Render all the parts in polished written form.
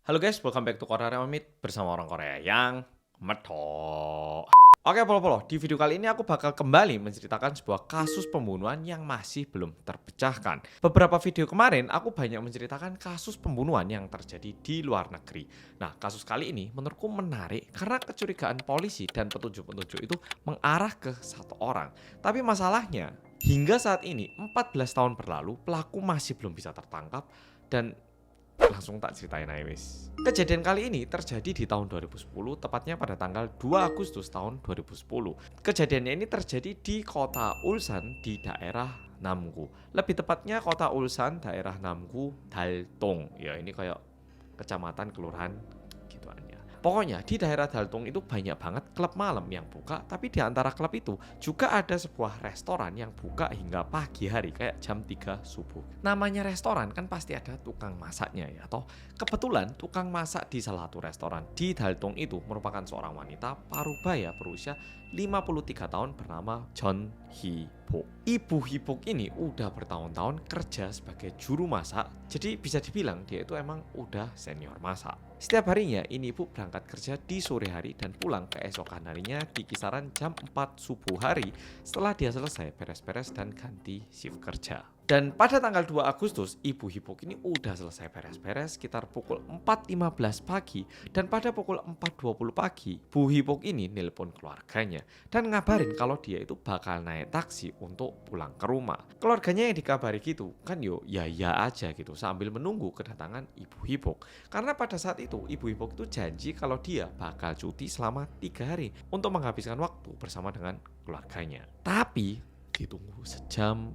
Halo guys, welcome back to Korea Remit bersama orang Korea yang medok. Oke, polo-polo, di video kali ini aku bakal kembali menceritakan sebuah kasus pembunuhan yang masih belum terpecahkan. Beberapa video kemarin aku banyak menceritakan kasus pembunuhan yang terjadi di luar negeri. Nah, kasus kali ini menurutku menarik karena kecurigaan polisi dan petunjuk-petunjuk itu mengarah ke satu orang. Tapi masalahnya, hingga saat ini 14 tahun berlalu, pelaku masih belum bisa tertangkap dan langsung tak ceritain aja wis. Kejadian kali ini terjadi di tahun 2010, tepatnya pada tanggal 2 Agustus tahun 2010. Kejadiannya ini terjadi di kota Ulsan di daerah Namgu. Lebih tepatnya kota Ulsan, daerah Namgu, Daltong. Ya ini kayak kecamatan, kelurahan gituannya. Pokoknya di daerah Daltong itu banyak banget klub malam yang buka, tapi di antara klub itu juga ada sebuah restoran yang buka hingga pagi hari kayak jam 3 subuh. Namanya restoran kan pasti ada tukang masaknya ya toh. Kebetulan tukang masak di salah satu restoran di Daltong itu merupakan seorang wanita parubaya berusia 53 tahun bernama John Hee-bok. Ibu Hee-bok ini udah bertahun-tahun kerja sebagai juru masak, jadi bisa dibilang dia itu emang udah senior masak. Setiap harinya ini ibu berangkat kerja di sore hari dan pulang keesokan harinya di kisaran jam 4 subuh hari setelah dia selesai beres-beres dan ganti shift kerja. Dan pada tanggal 2 Agustus, Ibu Hee-bok ini udah selesai beres-beres sekitar pukul 4.15 pagi. Dan pada pukul 4.20 pagi, Bu Hee-bok ini nelpon keluarganya dan ngabarin kalau dia itu bakal naik taksi untuk pulang ke rumah. Keluarganya yang dikabari gitu, kan ya aja gitu sambil menunggu kedatangan Ibu Hee-bok. Karena pada saat itu, Ibu Hee-bok itu janji kalau dia bakal cuti selama 3 hari untuk menghabiskan waktu bersama dengan keluarganya. Tapi ditunggu sejam,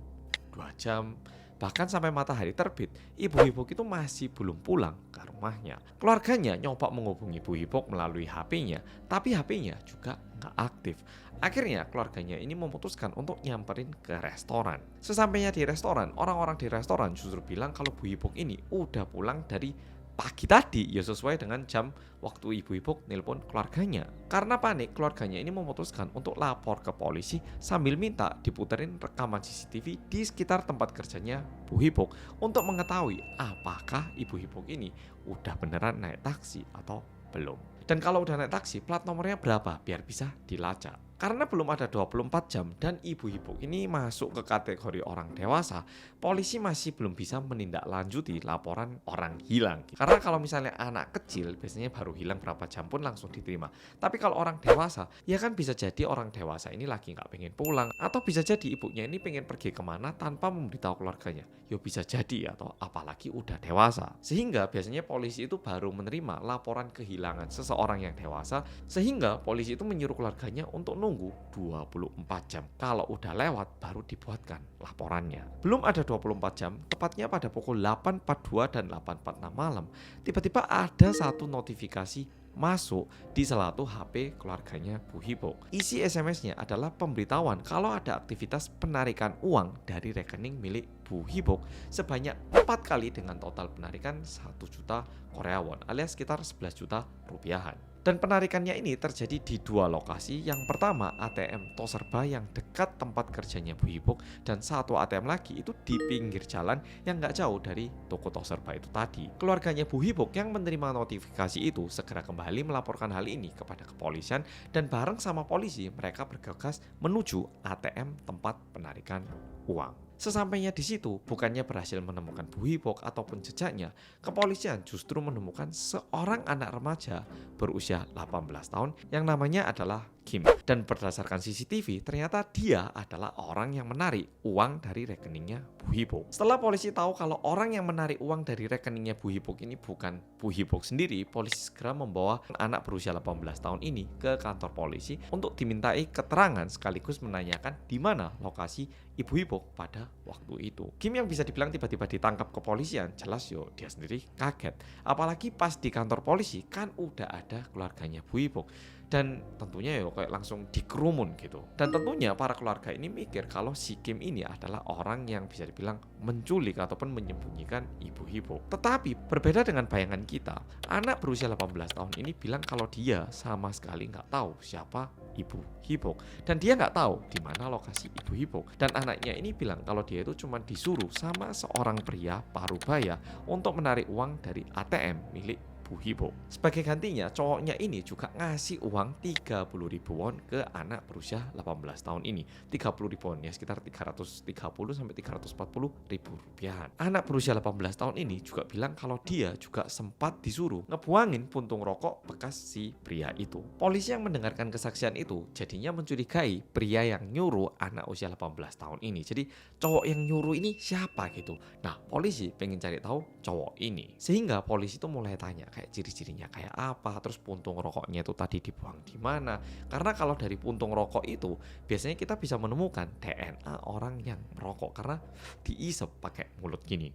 2 jam, bahkan sampai matahari terbit, Ibu Hee-bok itu masih belum pulang ke rumahnya. Keluarganya nyoba menghubungi Ibu Hee-bok melalui HP-nya, tapi HP-nya juga nggak aktif. Akhirnya keluarganya ini memutuskan untuk nyamperin ke restoran. Sesampainya di restoran, orang-orang di restoran justru bilang kalau Bu Hee-bok ini udah pulang dari pagi tadi, ya sesuai dengan jam waktu Ibu Hee-bok nelpon keluarganya. Karena panik, keluarganya ini memutuskan untuk lapor ke polisi sambil minta diputerin rekaman CCTV di sekitar tempat kerjanya Bu Hee-bok untuk mengetahui apakah Ibu Hee-bok ini udah beneran naik taksi atau belum. Dan kalau udah naik taksi, plat nomornya berapa biar bisa dilacak. Karena belum ada 24 jam dan Ibu Hee-bok ini masuk ke kategori orang dewasa, polisi masih belum bisa menindaklanjuti laporan orang hilang. Karena kalau misalnya anak kecil biasanya baru hilang berapa jam pun langsung diterima. Tapi kalau orang dewasa, ya kan bisa jadi orang dewasa ini lagi nggak pengen pulang, atau bisa jadi ibunya ini pengen pergi kemana tanpa memberitahu keluarganya. Yo bisa jadi, atau apalagi udah dewasa. Sehingga biasanya polisi itu baru menerima laporan kehilangan seseorang yang dewasa, sehingga polisi itu menyuruh keluarganya untuk nunggu 24 jam. Kalau udah lewat baru dibuatkan laporannya. Belum ada 24 jam, tepatnya pada pukul 8.42 dan 8.46 malam, tiba-tiba ada satu notifikasi masuk di salah satu HP keluarganya Bu Hee-bok. Isi SMS-nya adalah pemberitahuan kalau ada aktivitas penarikan uang dari rekening milik Bu Hee-bok sebanyak 4 kali dengan total penarikan 1 juta Korea won alias sekitar 11 juta rupiahan. Dan penarikannya ini terjadi di 2 lokasi. Yang pertama ATM Toserba yang dekat tempat kerjanya Bu Hee-bok, dan satu ATM lagi itu di pinggir jalan yang nggak jauh dari toko Toserba itu tadi. Keluarganya Bu Hee-bok yang menerima notifikasi itu segera kembali melaporkan hal ini kepada kepolisian, dan bareng sama polisi mereka bergegas menuju ATM tempat penarikan uang. Sesampainya di situ, bukannya berhasil menemukan Bu Hee-bok ataupun jejaknya, kepolisian justru menemukan seorang anak remaja berusia 18 tahun yang namanya adalah Kim. Dan berdasarkan CCTV, ternyata dia adalah orang yang menarik uang dari rekeningnya Bu Hee-bok. Setelah polisi tahu kalau orang yang menarik uang dari rekeningnya Bu Hee-bok ini bukan Bu Hee-bok sendiri, polisi segera membawa anak berusia 18 tahun ini ke kantor polisi untuk dimintai keterangan sekaligus menanyakan di mana lokasi Ibu Hee-bok pada waktu itu. Kim yang bisa dibilang tiba-tiba ditangkap kepolisian, jelas dia sendiri kaget. Apalagi pas di kantor polisi kan udah ada keluarganya Bu Hee-bok. Dan tentunya kayak langsung dikerumun gitu. Dan tentunya para keluarga ini mikir kalau si Kim ini adalah orang yang bisa dibilang menculik ataupun menyembunyikan Ibu Hee-bok. Tetapi berbeda dengan bayangan kita, anak berusia 18 tahun ini bilang kalau dia sama sekali nggak tahu siapa Ibu Hee-bok. Dan dia nggak tahu di mana lokasi Ibu Hee-bok. Dan anaknya ini bilang kalau dia itu cuma disuruh sama seorang pria parubaya untuk menarik uang dari ATM milik Ibu Hipo. Sebagai gantinya, cowoknya ini juga ngasih uang 30.000 won ke anak berusia 18 tahun ini. 30.000 won ya sekitar 330 sampai 340 ribu rupiah. Anak berusia 18 tahun ini juga bilang kalau dia juga sempat disuruh ngebuangin puntung rokok bekas si pria itu. Polisi yang mendengarkan kesaksian itu jadinya mencurigai pria yang nyuruh anak usia 18 tahun ini. Jadi cowok yang nyuruh ini siapa gitu. Nah, polisi pengen cari tahu cowok ini. Sehingga polisi tuh mulai tanya kayak ciri-cirinya kayak apa, terus puntung rokoknya itu tadi dibuang di mana. Karena kalau dari puntung rokok itu biasanya kita bisa menemukan DNA orang yang merokok karena diisep pakai mulut gini.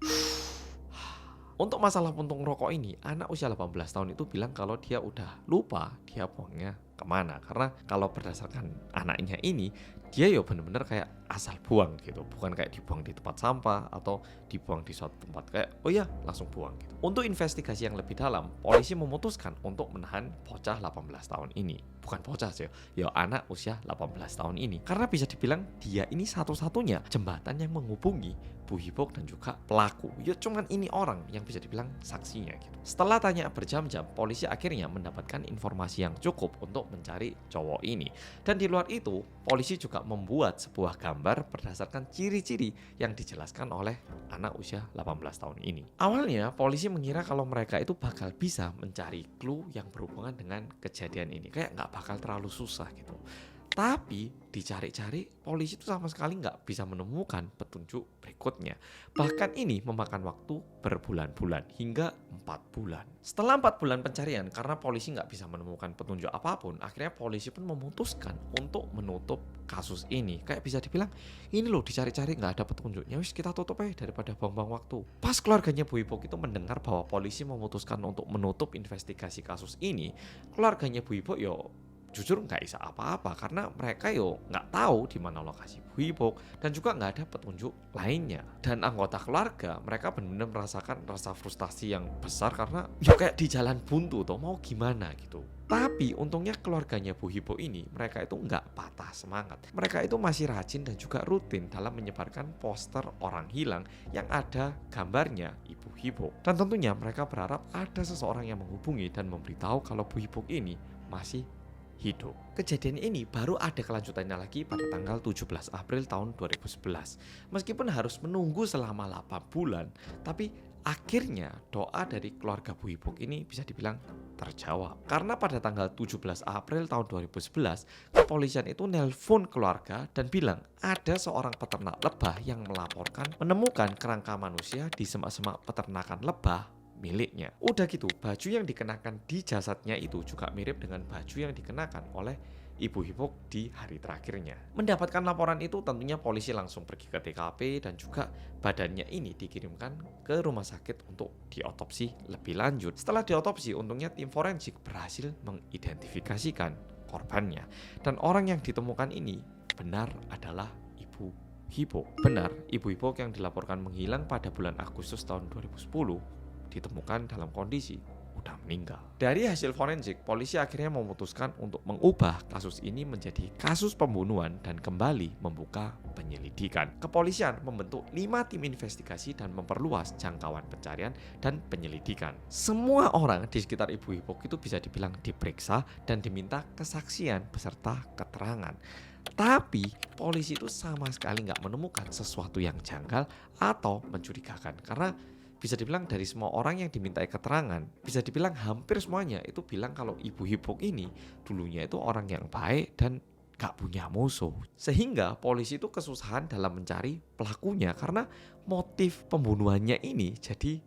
Untuk masalah puntung rokok ini, anak usia 18 tahun itu bilang kalau dia udah lupa dia buangnya kemana. Karena kalau berdasarkan anaknya ini, dia ya bener-bener kayak asal buang gitu. Bukan kayak dibuang di tempat sampah atau dibuang di suatu tempat kayak, oh ya langsung buang gitu. Untuk investigasi yang lebih dalam, polisi memutuskan untuk menahan bocah 18 tahun ini. Bukan bocah sih, ya anak usia 18 tahun ini. Karena bisa dibilang dia ini satu-satunya jembatan yang menghubungi Bu Hipok dan juga pelaku. Ya cuman ini orang yang bisa dibilang saksinya gitu. Setelah tanya berjam-jam, polisi akhirnya mendapatkan informasi yang cukup untuk mencari cowok ini. Dan di luar itu, polisi juga membuat sebuah gambar berdasarkan ciri-ciri yang dijelaskan oleh anak usia 18 tahun ini. Awalnya, polisi mengira kalau mereka itu bakal bisa mencari clue yang berhubungan dengan kejadian ini. Kayak nggak bakal terlalu susah gitu. Tapi dicari-cari polisi itu sama sekali nggak bisa menemukan petunjuk berikutnya. Bahkan ini memakan waktu berbulan-bulan hingga 4 bulan. Setelah 4 bulan pencarian karena polisi nggak bisa menemukan petunjuk apapun, akhirnya polisi pun memutuskan untuk menutup kasus ini. Kayak bisa dibilang ini loh dicari-cari nggak ada petunjuknya, wis kita tutup aja daripada buang-buang waktu. Pas keluarganya Bu Hipok itu mendengar bahwa polisi memutuskan untuk menutup investigasi kasus ini, keluarganya Bu Hipok jujur nggak bisa apa-apa karena mereka nggak tahu di mana lokasi Bu Hipok dan juga nggak ada petunjuk lainnya. Dan anggota keluarga mereka benar-benar merasakan rasa frustasi yang besar karena kayak di jalan buntu tuh mau gimana gitu. Tapi untungnya keluarganya Bu Hipok ini mereka itu nggak patah semangat. Mereka itu masih rajin dan juga rutin dalam menyebarkan poster orang hilang yang ada gambarnya Ibu Hipok. Dan tentunya mereka berharap ada seseorang yang menghubungi dan memberitahu kalau Bu Hipok ini masih hidup. Kejadian ini baru ada kelanjutannya lagi pada tanggal 17 April tahun 2011. Meskipun harus menunggu selama 8 bulan, tapi akhirnya doa dari keluarga Bu Hipok ini bisa dibilang terjawab. Karena pada tanggal 17 April tahun 2011, kepolisian itu nelpon keluarga dan bilang ada seorang peternak lebah yang melaporkan menemukan kerangka manusia di semak-semak peternakan lebah miliknya. Udah gitu, baju yang dikenakan di jasadnya itu juga mirip dengan baju yang dikenakan oleh Ibu Hipok di hari terakhirnya. Mendapatkan laporan itu tentunya polisi langsung pergi ke TKP dan juga badannya ini dikirimkan ke rumah sakit untuk diotopsi lebih lanjut. Setelah diotopsi, untungnya tim forensik berhasil mengidentifikasikan korbannya. Dan orang yang ditemukan ini benar adalah Ibu Hipok. Benar, Ibu Hipok yang dilaporkan menghilang pada bulan Agustus tahun 2010 ditemukan dalam kondisi udah meninggal. Dari hasil forensik, polisi akhirnya memutuskan untuk mengubah kasus ini menjadi kasus pembunuhan dan kembali membuka penyelidikan. Kepolisian membentuk 5 tim investigasi dan memperluas jangkauan pencarian dan penyelidikan. Semua orang di sekitar Ibu Hipok itu bisa dibilang diperiksa dan diminta kesaksian beserta keterangan. Tapi polisi itu sama sekali nggak menemukan sesuatu yang janggal atau mencurigakan karena bisa dibilang dari semua orang yang dimintai keterangan, bisa dibilang hampir semuanya itu bilang kalau Ibu Hipok ini dulunya itu orang yang baik dan gak punya musuh. Sehingga polisi itu kesusahan dalam mencari pelakunya karena motif pembunuhannya ini jadi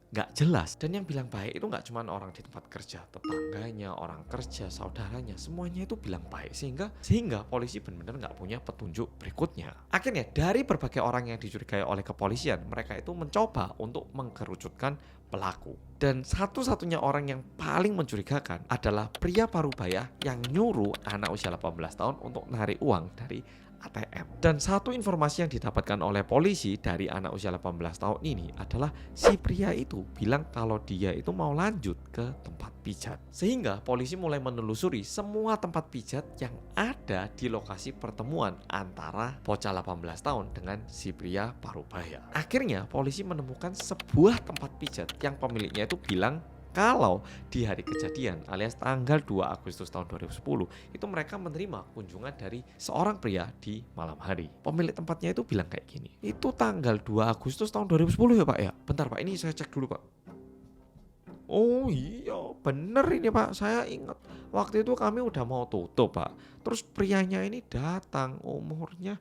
gak jelas. Dan yang bilang baik itu gak cuma orang di tempat kerja, tetangganya, orang kerja, saudaranya, semuanya itu bilang baik. Sehingga polisi benar-benar gak punya petunjuk berikutnya. Akhirnya dari berbagai orang yang dicurigai oleh kepolisian, mereka itu mencoba untuk mengkerucutkan pelaku. Dan satu-satunya orang yang paling mencurigakan adalah pria parubaya yang nyuruh anak usia 18 tahun untuk narik uang dari ATM. Dan satu informasi yang didapatkan oleh polisi dari anak usia 18 tahun ini adalah si pria itu bilang kalau dia itu mau lanjut ke tempat pijat. Sehingga polisi mulai menelusuri semua tempat pijat yang ada di lokasi pertemuan antara bocah 18 tahun dengan si pria parubaya. Akhirnya polisi menemukan sebuah tempat pijat yang pemiliknya itu bilang Kalau di hari kejadian alias tanggal 2 Agustus tahun 2010 itu mereka menerima kunjungan dari seorang pria di malam hari. Pemilik tempatnya itu bilang kayak gini, itu tanggal 2 Agustus tahun 2010 ya Pak ya? Bentar Pak, ini saya cek dulu Pak. Oh iya, bener ini Pak, saya ingat. Waktu itu kami udah mau tutup Pak. Terus prianya ini datang, umurnya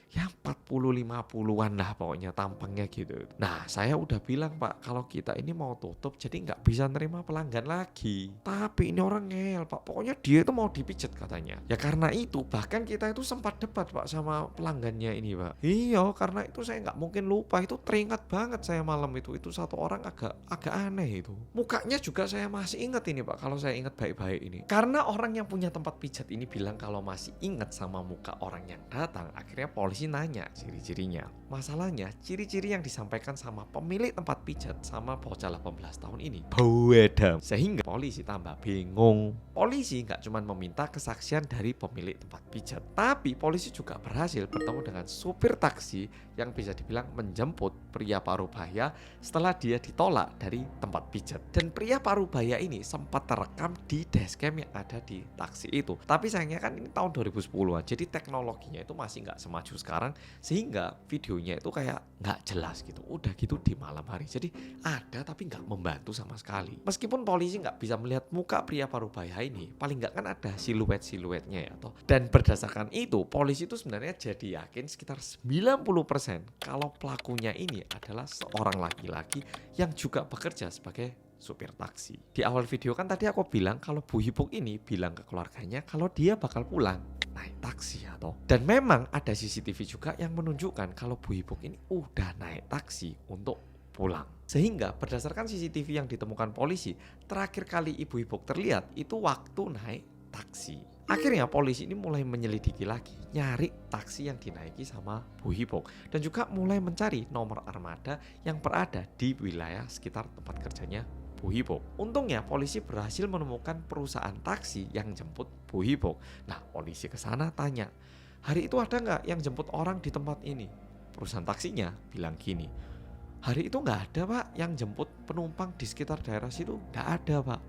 ya 40-50-an lah pokoknya tampangnya gitu. Nah saya udah bilang Pak, kalau kita ini mau tutup jadi nggak bisa nerima pelanggan lagi. Tapi ini orang ngeyel Pak, pokoknya dia itu mau dipijet katanya. Ya karena itu bahkan kita itu sempat debat Pak sama pelanggannya ini Pak. Iya, karena itu saya nggak mungkin lupa, itu teringat banget saya malam itu satu orang agak aneh itu. Mukanya juga saya masih ingat ini Pak, kalau saya ingat baik-baik ini. Karena orang yang punya tempat pijat ini bilang kalau masih ingat sama muka orang yang datang, akhirnya polisi nanya ciri-cirinya. Masalahnya ciri-ciri yang disampaikan sama pemilik tempat pijat sama bocah 18 tahun ini beda, sehingga polisi tambah bingung. Polisi nggak cuma meminta kesaksian dari pemilik tempat pijat, tapi polisi juga berhasil bertemu dengan supir taksi yang bisa dibilang menjemput pria parubaya setelah dia ditolak dari tempat pijat. Dan pria parubaya ini sempat terekam di dashcam yang ada di taksi itu. Tapi sayangnya kan ini tahun 2010-an, jadi teknologinya itu masih nggak semaju sekarang, sehingga videonya itu kayak nggak jelas gitu. Udah gitu di malam hari, jadi ada tapi nggak membantu sama sekali. Meskipun polisi nggak bisa melihat muka pria parubaya ini, paling nggak kan ada siluetnya ya toh. Dan berdasarkan itu polisi itu sebenarnya jadi yakin sekitar 90% kalau pelakunya ini adalah seorang laki-laki yang juga bekerja sebagai supir taksi. Di awal video kan tadi aku bilang kalau Bu Hipuk ini bilang ke keluarganya kalau dia bakal pulang naik taksi atau. Dan memang ada CCTV juga yang menunjukkan kalau Bu Hipuk ini udah naik taksi untuk pulang. Sehingga berdasarkan CCTV yang ditemukan polisi, terakhir kali Ibu Hipuk terlihat itu waktu naik taksi. Akhirnya polisi ini mulai menyelidiki lagi, nyari taksi yang dinaiki sama Bu Hipuk, dan juga mulai mencari nomor armada yang berada di wilayah sekitar tempat kerjanya Bu Hipuk. Untungnya polisi berhasil menemukan perusahaan taksi yang jemput Bu Hipuk. Nah polisi ke sana tanya, hari itu ada nggak yang jemput orang di tempat ini? Perusahaan taksinya bilang gini, hari itu nggak ada Pak yang jemput penumpang di sekitar daerah situ, nggak ada Pak.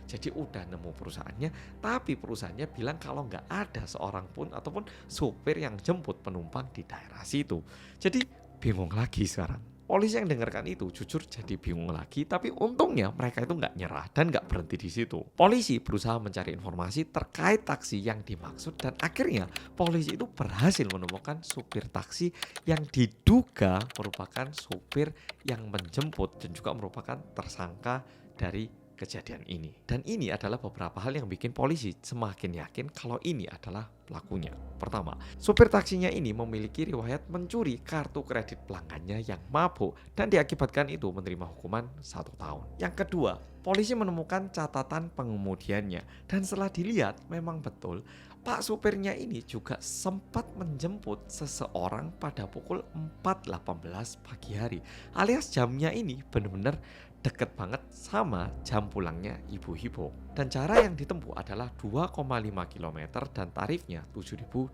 Jadi udah nemu perusahaannya, tapi perusahaannya bilang kalau nggak ada seorang pun ataupun supir yang jemput penumpang di daerah situ. Jadi bingung lagi sekarang. Polisi yang dengarkan itu jujur jadi bingung lagi, tapi untungnya mereka itu nggak nyerah dan nggak berhenti di situ. Polisi berusaha mencari informasi terkait taksi yang dimaksud dan akhirnya polisi itu berhasil menemukan supir taksi yang diduga merupakan supir yang menjemput dan juga merupakan tersangka dari kejadian ini. Dan ini adalah beberapa hal yang bikin polisi semakin yakin kalau ini adalah pelakunya. Pertama, supir taksinya ini memiliki riwayat mencuri kartu kredit pelanggannya yang mabuk dan diakibatkan itu menerima hukuman 1 tahun. Yang kedua, polisi menemukan catatan pengemudiannya dan setelah dilihat memang betul Pak supirnya ini juga sempat menjemput seseorang pada pukul 4.18 pagi hari, alias jamnya ini benar-benar deket banget sama jam pulangnya Ibu Hipuk. Dan cara yang ditempuh adalah 2,5 km dan tarifnya 7.200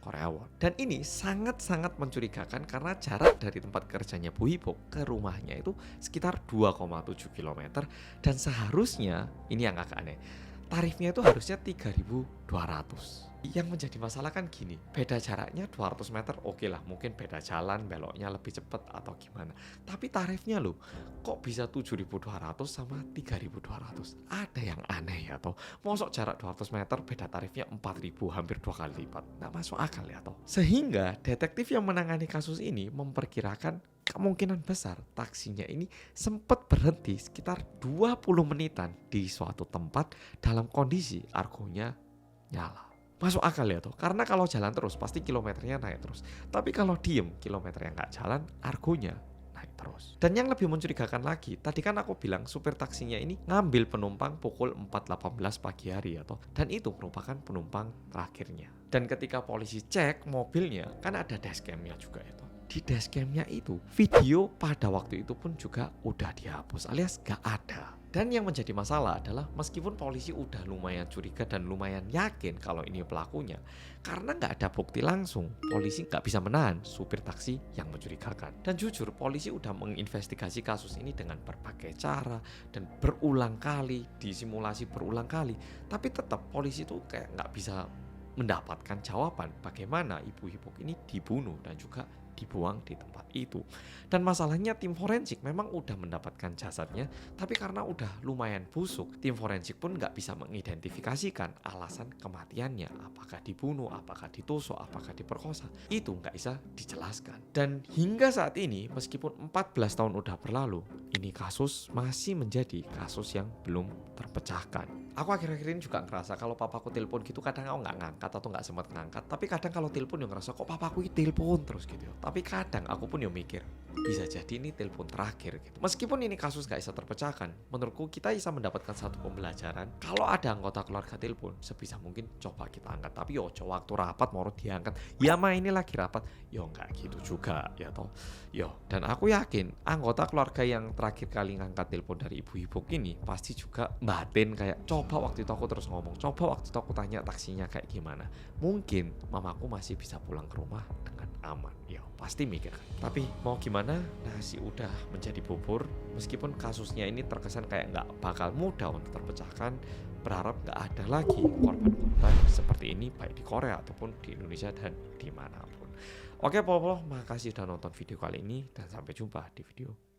Korea won. Dan ini sangat-sangat mencurigakan karena jarak dari tempat kerjanya Bu Hipuk ke rumahnya itu sekitar 2,7 km dan seharusnya, ini yang agak aneh, tarifnya itu harusnya 3.200. Yang menjadi masalah kan gini, beda jaraknya 200 meter oke lah, mungkin beda jalan, beloknya lebih cepat atau gimana. Tapi tarifnya loh, kok bisa 7.200 sama 3.200? Ada yang aneh ya toh. Mosok jarak 200 meter beda tarifnya 4.000, hampir 2 kali lipat. Nggak masuk akal ya toh. Sehingga detektif yang menangani kasus ini memperkirakan kemungkinan besar taksinya ini sempat berhenti sekitar 20 menitan di suatu tempat dalam kondisi argonya nyala. Masuk akal ya tuh, karena kalau jalan terus pasti kilometernya naik terus. Tapi kalau diem, kilometernya nggak jalan, argonya naik terus. Dan yang lebih mencurigakan lagi, tadi kan aku bilang supir taksinya ini ngambil penumpang pukul 4.18 pagi hari ya toh. Dan itu merupakan penumpang terakhirnya. Dan ketika polisi cek mobilnya, kan ada dashcamnya juga itu. Di dashcamnya itu, video pada waktu itu pun juga udah dihapus alias nggak ada. Dan yang menjadi masalah adalah meskipun polisi udah lumayan curiga dan lumayan yakin kalau ini pelakunya, karena nggak ada bukti langsung, polisi nggak bisa menahan supir taksi yang mencurigakan. Dan jujur, polisi udah menginvestigasi kasus ini dengan berbagai cara dan berulang kali, disimulasi berulang kali. Tapi tetap polisi tuh kayak nggak bisa mendapatkan jawaban bagaimana ibu Hipok ini dibunuh dan juga dibuang di tempat itu. Dan masalahnya tim forensik memang udah mendapatkan jasadnya, tapi karena udah lumayan busuk, tim forensik pun nggak bisa mengidentifikasikan alasan kematiannya. Apakah dibunuh, apakah ditusuk, apakah diperkosa. Itu nggak bisa dijelaskan. Dan hingga saat ini, meskipun 14 tahun udah berlalu, ini kasus masih menjadi kasus yang belum terpecahkan. Aku akhir-akhir ini juga ngerasa kalau papaku telepon gitu kadang aku nggak ngangkat atau nggak sempat ngangkat. Tapi kadang kalau telepon yang ngerasa kok papaku telepon terus gitu. Tapi kadang aku pun yang mikir bisa jadi ini telepon terakhir gitu. Meskipun ini kasus nggak bisa terpecahkan, menurutku kita bisa mendapatkan satu pembelajaran. Kalau ada anggota keluarga telepon, sebisa mungkin coba kita angkat. Tapi yo coba waktu rapat mau diangkat. Ya mah ini lagi rapat, yo nggak gitu juga ya toh. Yo dan aku yakin anggota keluarga yang terakhir kali ngangkat telepon dari ibu-ibu ini pasti juga batin kayak coba waktu itu aku terus ngomong, coba waktu itu aku tanya taksinya kayak gimana. Mungkin mamaku masih bisa pulang ke rumah dengan aman. Ya pasti mikir. Tapi mau gimana, nasi udah menjadi bubur. Meskipun kasusnya ini terkesan kayak nggak bakal mudah untuk terpecahkan, berharap nggak ada lagi korban-korban seperti ini baik di Korea ataupun di Indonesia dan dimanapun. Oke Polo, makasih udah nonton video kali ini dan sampai jumpa di video